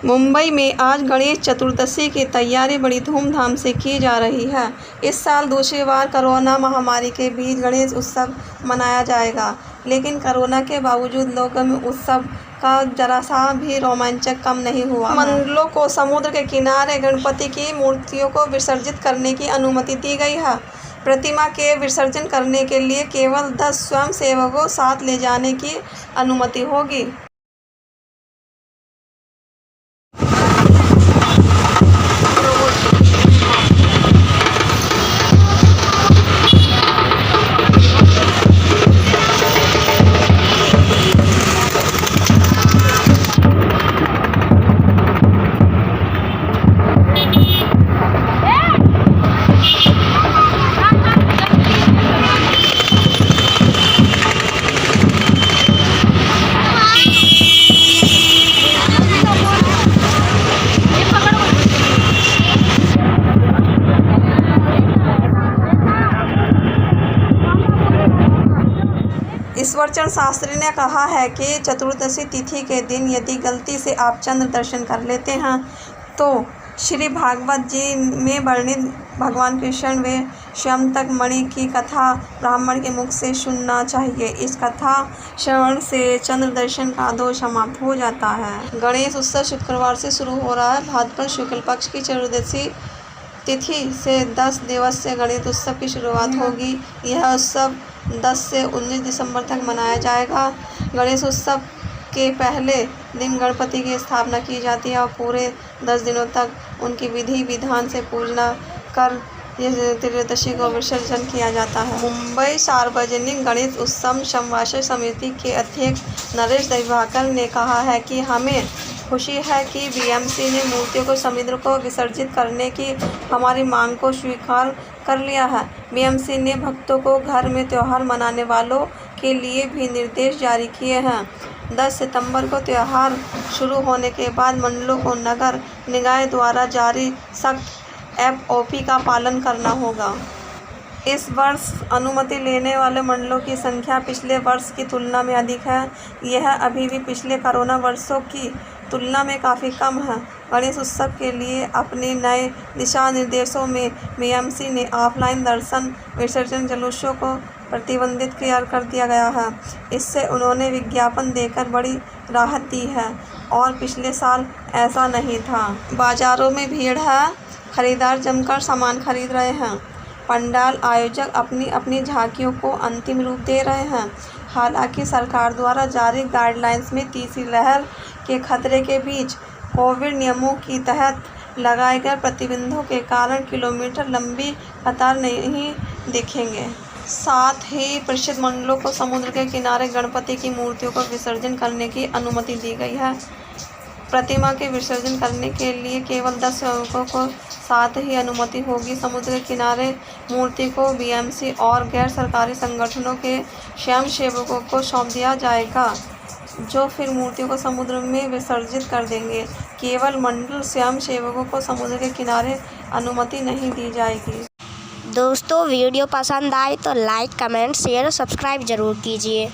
मुंबई में आज गणेश चतुर्दशी की तैयारी बड़ी धूमधाम से की जा रही है। इस साल दूसरी बार कोरोना महामारी के बीच गणेश उत्सव मनाया जाएगा, लेकिन कोरोना के बावजूद लोगों में उत्सव का जरा सा भी रोमांचक कम नहीं हुआ। मंडलों को समुद्र के किनारे गणपति की मूर्तियों को विसर्जित करने की अनुमति दी गई है। प्रतिमा के विसर्जन करने के लिए केवल 10 स्वयंसेवकों साथ ले जाने की अनुमति होगी। ईश्वरचंद्र शास्त्री ने कहा है कि चतुर्दशी तिथि के दिन यदि गलती से आप चंद्र दर्शन कर लेते हैं तो श्री भागवत जी में वर्णित भगवान कृष्ण व स्वयंतक मणि की कथा ब्राह्मण के मुख से सुनना चाहिए। इस कथा श्रवण से चंद्र दर्शन का दोष समाप्त हो जाता है। गणेश उत्सव शुक्रवार से शुरू हो रहा है। भाद्रपद शुक्ल पक्ष की चतुर्दशी तिथि से 10 दिवसीय गणेश उत्सव की शुरुआत होगी। यह उत्सव 10 से 19 दिसंबर तक मनाया जाएगा। गणेश उत्सव के पहले दिन गणपति की स्थापना की जाती है और पूरे 10 दिनों तक उनकी विधि विधान से पूजना कर त्रयोदशी को विसर्जन किया जाता है। मुंबई सार्वजनिक गणेश उत्सव समन्वय समिति के अध्यक्ष नरेश दिवाकर ने कहा है कि हमें खुशी है कि बीएमसी ने मूर्तियों को समुद्र को विसर्जित करने की हमारी मांग को स्वीकार कर लिया है। बीएमसी ने भक्तों को घर में त्यौहार मनाने वालों के लिए भी निर्देश जारी किए हैं। 10 सितंबर को त्यौहार शुरू होने के बाद मंडलों को नगर निकाय द्वारा जारी सख्त एसओपी का पालन करना होगा। इस वर्ष अनुमति लेने वाले मंडलों की संख्या पिछले वर्ष की तुलना में अधिक है। यह अभी भी पिछले कोरोना वर्षों की तुलना में काफ़ी कम है। गणेश उत्सव के लिए अपने नए दिशा निर्देशों में बीएमसी ने ऑफलाइन दर्शन विसर्जन जुलूसों को प्रतिबंधित कर दिया गया है। इससे उन्होंने विज्ञापन देकर बड़ी राहत दी है और पिछले साल ऐसा नहीं था। बाज़ारों में भीड़ है, खरीदार जमकर सामान खरीद रहे हैं। पंडाल आयोजक अपनी अपनी झांकियों को अंतिम रूप दे रहे हैं। हालांकि सरकार द्वारा जारी गाइडलाइंस में तीसरी लहर के खतरे के बीच कोविड नियमों के तहत लगाए गए प्रतिबंधों के कारण किलोमीटर लंबी कतार नहीं दिखेंगे। साथ ही परिषद मंडलों को समुद्र के किनारे गणपति की मूर्तियों को विसर्जन करने की अनुमति दी गई है। प्रतिमा के विसर्जन करने के लिए केवल 10 सेवकों को साथ ही अनुमति होगी। समुद्र के किनारे मूर्ति को बीएमसी और गैर सरकारी संगठनों के स्वयंसेवकों को सौंप दिया जाएगा, जो फिर मूर्तियों को समुद्र में विसर्जित कर देंगे। केवल मंडल स्वयंसेवकों को समुद्र के किनारे अनुमति नहीं दी जाएगी। दोस्तों, वीडियो पसंद आए तो लाइक, कमेंट, शेयर और सब्सक्राइब जरूर कीजिए।